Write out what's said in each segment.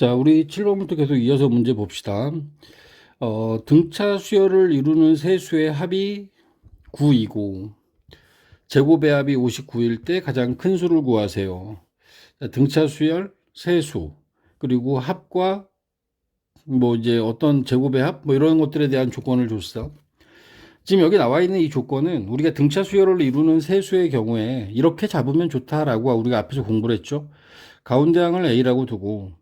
자, 우리 7번부터 계속 이어서 문제 봅시다. 등차 수열을 이루는 세 수의 합이 9이고 제곱의 합이 59일 때 가장 큰 수를 구하세요. 자, 등차 수열, 세수, 그리고 합과 뭐 이제 어떤 제곱의 합, 뭐 이런 것들에 대한 조건을 줬어. 지금 여기 나와 있는 이 조건은 우리가 등차 수열을 이루는 세 수의 경우에 이렇게 잡으면 좋다라고 우리가 앞에서 공부를 했죠. 가운데 항을 A라고 두고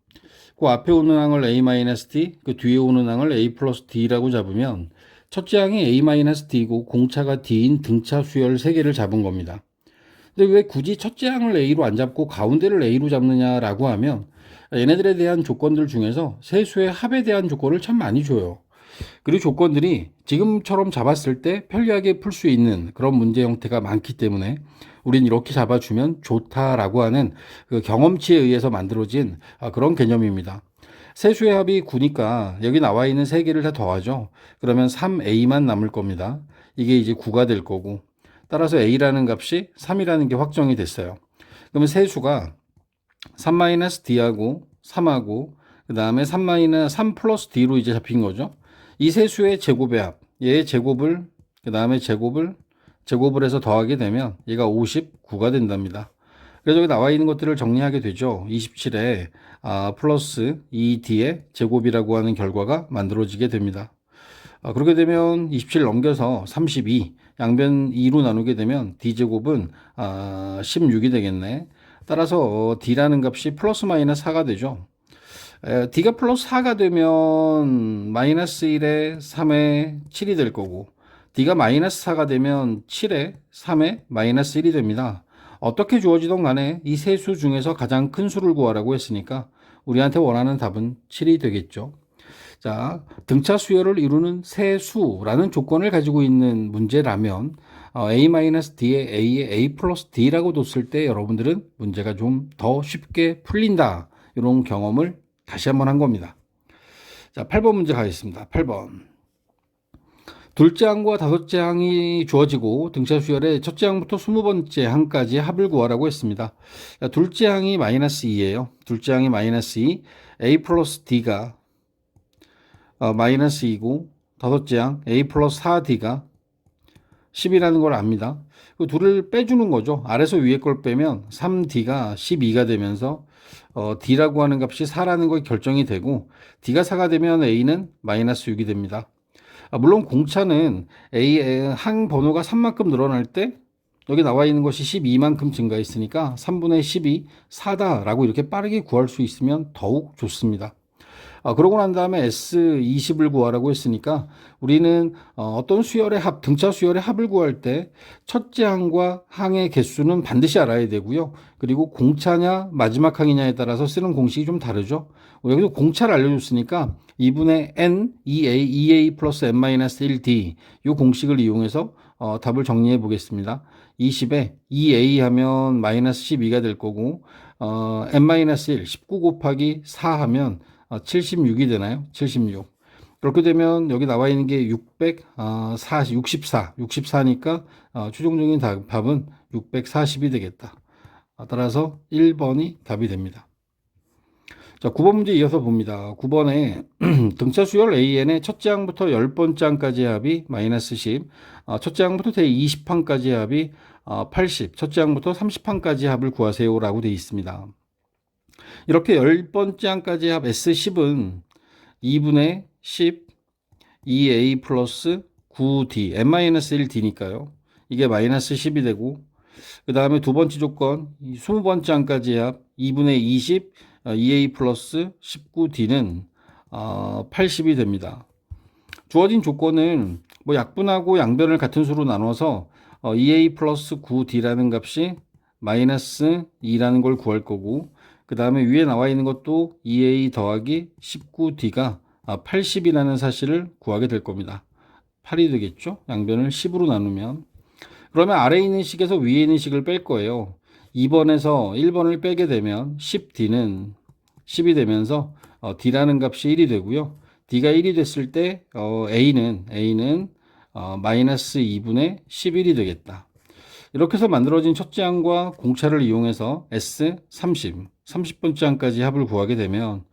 그 앞에 오는 항을 A-D, 그 뒤에 오는 항을 A 플러스 D라고 잡으면 첫째 항이 A-D이고 공차가 D인 등차 수열 3개를 잡은 겁니다. 근데 왜 굳이 첫째 항을 A로 안 잡고 가운데를 A로 잡느냐라고 하면 얘네들에 대한 조건들 중에서 세 수의 합에 대한 조건을 참 많이 줘요. 그리고 조건들이 지금처럼 잡았을 때 편리하게 풀 수 있는 그런 문제 형태가 많기 때문에 우린 이렇게 잡아주면 좋다라고 하는 그 경험치에 의해서 만들어진 그런 개념입니다. 세수의 합이 9니까 여기 나와 있는 3개를 다 더하죠. 그러면 3a만 남을 겁니다. 이게 이제 9가 될 거고 따라서 a라는 값이 3이라는 게 확정이 됐어요. 그러면 세수가 3-d하고 3하고 그 다음에 3 플러스 d로 이제 잡힌 거죠. 이 세 수의 제곱의 합, 얘의 제곱을 그 다음에 제곱을 해서 더하게 되면 얘가 59가 된답니다. 그래서 여기 나와 있는 것들을 정리하게 되죠. 27에 플러스 2d의 제곱이라고 하는 결과가 만들어지게 됩니다. 그렇게 되면 27 넘겨서 32 양변 2로 나누게 되면 d제곱은 16이 되겠네. 따라서 d라는 값이 플러스 마이너스 4가 되죠. d가 플러스 4가 되면 마이너스 1에 3에 7이 될 거고 d가 마이너스 4가 되면 7에 3에 마이너스 1이 됩니다. 어떻게 주어지던 간에 이 세 수 중에서 가장 큰 수를 구하라고 했으니까 우리한테 원하는 답은 7이 되겠죠. 자, 등차 수열을 이루는 세 수라는 조건을 가지고 있는 문제라면 A-D에 A에 A 플러스 D라고 뒀을 때 여러분들은 문제가 좀 더 쉽게 풀린다. 이런 경험을 다시 한번 한 겁니다. 자, 8번 문제 가겠습니다. 8번. 둘째 항과 다섯째 항이 주어지고 등차 수열의 첫째 항부터 20번째 항까지 합을 구하라고 했습니다. 자, 둘째 항이 마이너스 2예요. 둘째 항이 마이너스 2, A 플러스 D가 마이너스 2고 다섯째 항 A 플러스 4D가 10이라는 걸 압니다. 그 둘을 빼주는 거죠. 아래서 위에 걸 빼면 3D가 12가 되면서 D라고 하는 값이 4라는 거 결정이 되고 D가 4가 되면 A는 마이너스 6이 됩니다. 물론 공차는 A의 항 번호가 3만큼 늘어날 때 여기 나와 있는 것이 12만큼 증가했으니까 3분의 10이 4다라고 이렇게 빠르게 구할 수 있으면 더욱 좋습니다. 그러고 난 다음에 S20을 구하라고 했으니까 우리는 어떤 수열의 합, 등차 수열의 합을 구할 때 첫째 항과 항의 개수는 반드시 알아야 되고요. 그리고 공차냐 마지막 항이냐에 따라서 쓰는 공식이 좀 다르죠. 여기서 공차를 알려줬으니까 2분의 n 2a 플러스 n-1d 이 공식을 이용해서 답을 정리해 보겠습니다. 20에 2a 하면 마이너스 12가 될 거고 n-1 19 곱하기 4 하면 76이 되나요? 76. 그렇게 되면 여기 나와 있는 게 64니까 최종적인 답은 640이 되겠다. 따라서 1번이 답이 됩니다. 자, 9번 문제 이어서 봅니다. 9번에 등차 수열 AN의 첫째 항부터 10번째 항까지의 합이 마이너스 10, 첫째 항부터 대20항까지의 합이 80, 첫째 항부터 30항까지의 합을 구하세요라고 되어 있습니다. 이렇게 10번째 항까지의 합 S10은 2분의 10 2a 플러스 9d n-1d니까요. 이게 마이너스 10이 되고 그 다음에 두 번째 조건 20번째 항까지의 합 2분의 20 2a 플러스 19d는 80이 됩니다. 주어진 조건은 뭐 약분하고 양변을 같은 수로 나눠서 2a 플러스 9d라는 값이 마이너스 2라는 걸 구할 거고 그 다음에 위에 나와 있는 것도 2a 더하기 19d가 80이라는 사실을 구하게 될 겁니다. 8이 되겠죠? 양변을 10으로 나누면. 그러면 아래에 있는 식에서 위에 있는 식을 뺄 거예요. 2번에서 1번을 빼게 되면 10d는 10이 되면서 d라는 값이 1이 되고요. d가 1이 됐을 때 a는 마이너스 2분의 11이 되겠다. 이렇게 해서 만들어진 첫째 항과 공차를 이용해서 S30, 30번째 항까지 합을 구하게 되면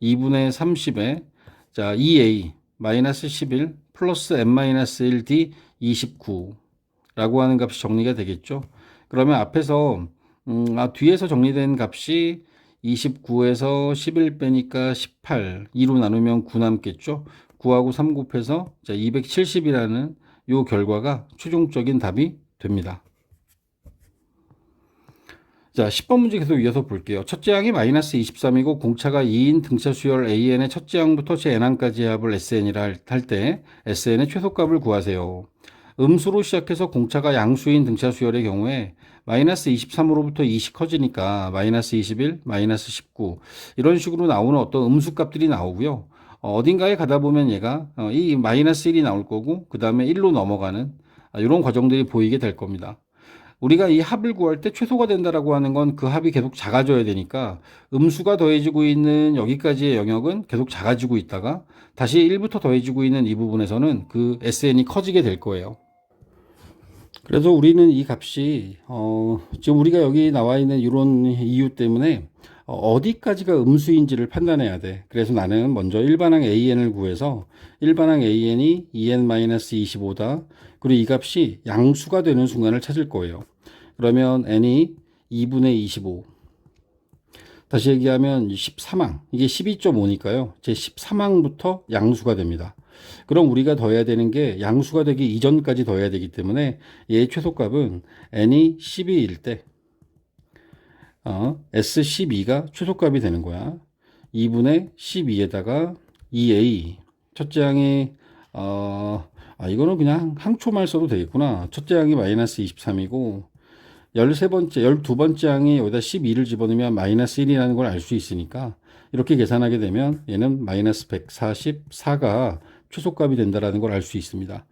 2분의 30에 자 2a 마이너스 11 플러스 n-1d 29라고 하는 값이 정리가 되겠죠. 그러면 앞에서 뒤에서 정리된 값이 29에서 11 빼니까 18, 2로 나누면 9 남겠죠. 9하고 3 곱해서 270이라는 요 결과가 최종적인 답이 됩니다. 자, 10번 문제 계속 이어서 볼게요. 첫째 항이 마이너스 23이고 공차가 2인 등차 수열 AN의 첫째 항부터 제 n항까지 합을 SN이라 할 때 SN의 최소값을 구하세요. 음수로 시작해서 공차가 양수인 등차 수열의 경우에 마이너스 23으로부터 20 커지니까 마이너스 21, 마이너스 19 이런 식으로 나오는 어떤 음수값들이 나오고요. 어딘가에 가다 보면 얘가 이 마이너스 1이 나올 거고 그 다음에 1로 넘어가는 이런 과정들이 보이게 될 겁니다. 우리가 이 합을 구할 때 최소가 된다라고 하는 건 그 합이 계속 작아져야 되니까 음수가 더해지고 있는 여기까지의 영역은 계속 작아지고 있다가 다시 1부터 더해지고 있는 이 부분에서는 그 SN이 커지게 될 거예요. 그래서 우리는 이 값이 지금 우리가 여기 나와 있는 이런 이유 때문에 어디까지가 음수인지를 판단해야 돼. 그래서 나는 먼저 일반항 AN을 구해서 일반항 AN이 2n-25다. 그리고 이 값이 양수가 되는 순간을 찾을 거예요. 그러면 n이 2분의 25. 다시 얘기하면 13항. 이게 12.5니까요. 제 13항부터 양수가 됩니다. 그럼 우리가 더해야 되는 게 양수가 되기 이전까지 더해야 되기 때문에 얘의 최소값은 n이 12일 때 S12가 최소값이 되는 거야. 2분의 12에다가 2a 첫째 항이 이거는 그냥 항초말 써도 되겠구나. 첫째 항이 마이너스 23이고 12번째 항이 여기다 12를 집어넣으면 마이너스 1이라는 걸 알 수 있으니까 이렇게 계산하게 되면 얘는 마이너스 144가 최소값이 된다는 걸 알 수 있습니다.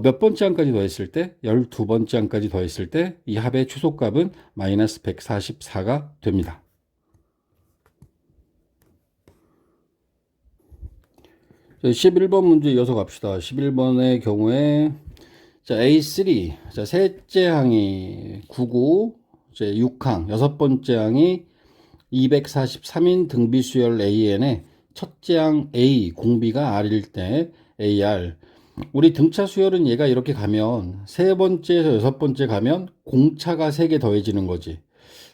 몇 번째 항까지 더했을 때 12번째 항까지 더했을 때 이 합의 최소값은 마이너스 144가 됩니다. 자, 11번 문제 이어서 갑시다. 11번의 경우에 자, A3 자, 셋째 항이 9고 이제 6항 여섯 번째 항이 243인 등비수열 AN의 첫째 항 A 공비가 R일 때 AR 우리 등차 수열은 얘가 이렇게 가면 세 번째에서 여섯 번째 가면 공차가 3개 더해지는 거지.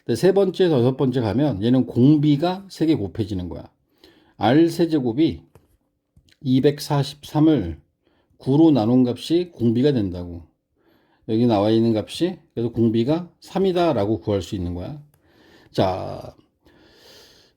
근데 세 번째에서 여섯 번째 가면 얘는 공비가 3개 곱해지는 거야. R 세제곱이 243을 9로 나눈 값이 공비가 된다고. 여기 나와 있는 값이 그래서 공비가 3이다 라고 구할 수 있는 거야. 자,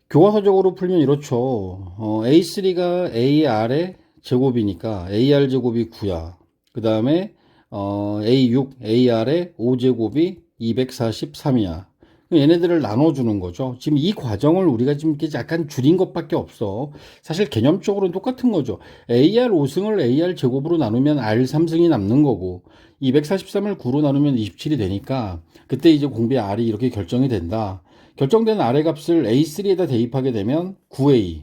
교과서적으로 풀면 이렇죠. A3가 AR의 제곱이니까 AR 제곱이 9야. 그 다음에 A6, AR의 5제곱이 243이야. 얘네들을 나눠주는 거죠. 지금 이 과정을 우리가 지금 약간 줄인 것밖에 없어. 사실 개념적으로는 똑같은 거죠. AR 5승을 AR 제곱으로 나누면 R 3승이 남는 거고 243을 9로 나누면 27이 되니까 그때 이제 공비 R이 이렇게 결정이 된다. 결정된 R의 값을 A3에다 대입하게 되면 9A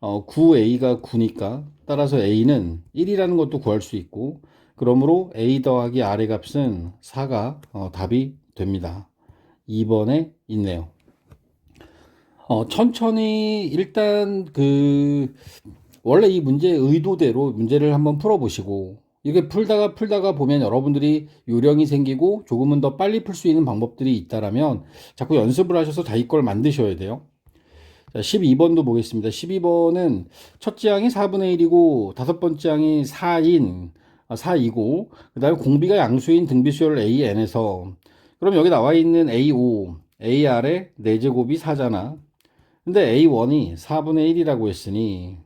9A가 9니까 따라서 A는 1이라는 것도 구할 수 있고 그러므로 A 더하기 R의 값은 4가 답이 됩니다. 2번에 있네요. 천천히 일단 원래 이 문제의 의도대로 문제를 한번 풀어보시고 이렇게 풀다가 보면 여러분들이 요령이 생기고 조금은 더 빨리 풀 수 있는 방법들이 있다라면 자꾸 연습을 하셔서 자기 걸 만드셔야 돼요. 자, 12번도 보겠습니다. 12번은 첫째 항이 4분의 1이고 다섯 번째 항이 4이고 그 다음에 공비가 양수인 등비수열 AN에서 그럼 여기 나와 있는 A5, AR의 4제곱이 4잖아. 근데 A1이 4분의 1이라고 했으니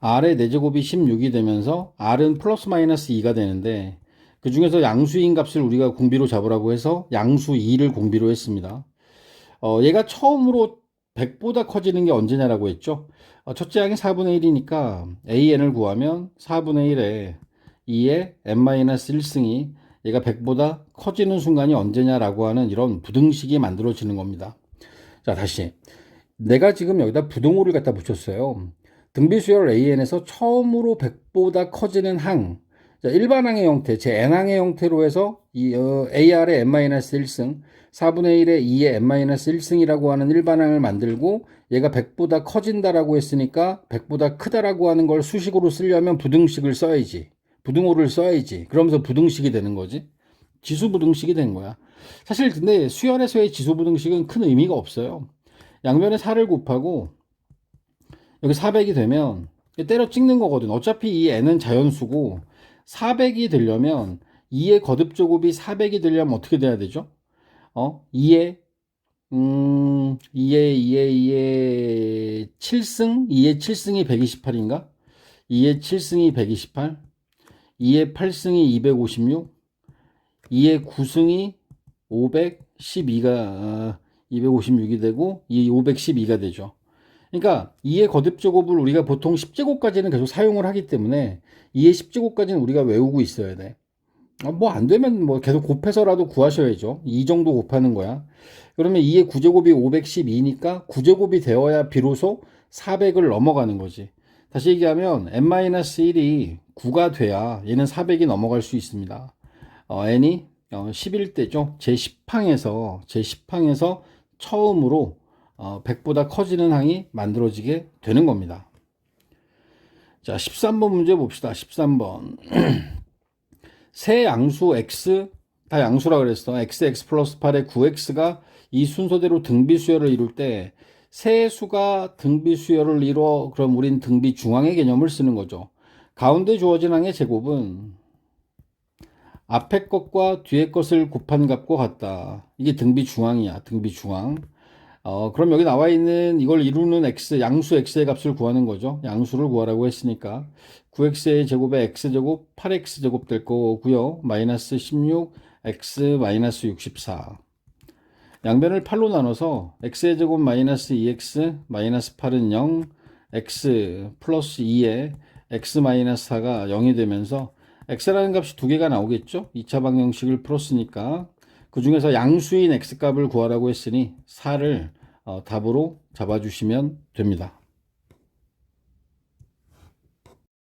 R의 4제곱이 16이 되면서 R은 플러스 마이너스 2가 되는데 그 중에서 양수인 값을 우리가 공비로 잡으라고 해서 양수 2를 공비로 했습니다. 얘가 처음으로 100보다 커지는 게 언제냐라고 했죠. 첫째 항이 4분의 1이니까 AN을 구하면 4분의 1에 2의 n-1승이 얘가 100보다 커지는 순간이 언제냐라고 하는 이런 부등식이 만들어지는 겁니다. 자, 다시. 내가 지금 여기다 부등호를 갖다 붙였어요. 등비수열 AN에서 처음으로 100보다 커지는 항. 자, 일반항의 형태, 제 n항의 형태로 해서 이 AR의 n-1승, 4분의 1의 2의 n-1승이라고 하는 일반항을 만들고 얘가 100보다 커진다라고 했으니까 100보다 크다라고 하는 걸 수식으로 쓰려면 부등식을 써야지. 부등호를 써야지. 그러면서 부등식이 되는 거지. 지수부등식이 된 거야. 사실 근데 수열에서의 지수부등식은 큰 의미가 없어요. 양변에 4를 곱하고 여기 400이 되면 때려 찍는 거거든. 어차피 이 n은 자연수고 400이 되려면 2의 거듭제곱이 400이 되려면 어떻게 돼야 되죠? 2의 7승? 2의 7승이 128인가? 2의 7승이 128, 2의 8승이 256, 2의 9승이 512가 256이 되고 이 512가 되죠. 그러니까 2의 거듭제곱을 우리가 보통 10제곱까지는 계속 사용을 하기 때문에 2의 10제곱까지는 우리가 외우고 있어야 돼. 뭐 안 되면 뭐 계속 곱해서라도 구하셔야죠. 2 정도 곱하는 거야. 그러면 2의 9제곱이 512니까 9제곱이 되어야 비로소 400을 넘어가는 거지. 다시 얘기하면 n-1이 9가 돼야 얘는 400이 넘어갈 수 있습니다. n이 11대죠. 제10항에서 처음으로 100보다 커지는 항이 만들어지게 되는 겁니다. 자, 13번 문제 봅시다. 13번. 세 양수 x, 다 양수라 그랬어. x 플러스 8의 9x가 이 순서대로 등비수열을 이룰 때 세 수가 등비수열을 이루어 그럼 우린 등비중항의 개념을 쓰는 거죠. 가운데 주어진 항의 제곱은 앞에 것과 뒤에 것을 곱한 값과 같다. 이게 등비중항이야. 등비중항. 그럼 여기 나와 있는 이걸 이루는 x, 양수 x의 값을 구하는 거죠. 양수를 구하라고 했으니까 9x의 제곱에 x제곱 8x제곱 될 거고요. 마이너스 16, x 마이너스 64. 양변을 8로 나눠서 x의 제곱 마이너스 2x 마이너스 8은 0, x 플러스 2에 x 마이너스 4가 0이 되면서 x라는 값이 두 개가 나오겠죠. 2차 방정식을 풀었으니까 그 중에서 양수인 x값을 구하라고 했으니 4를 답으로 잡아주시면 됩니다.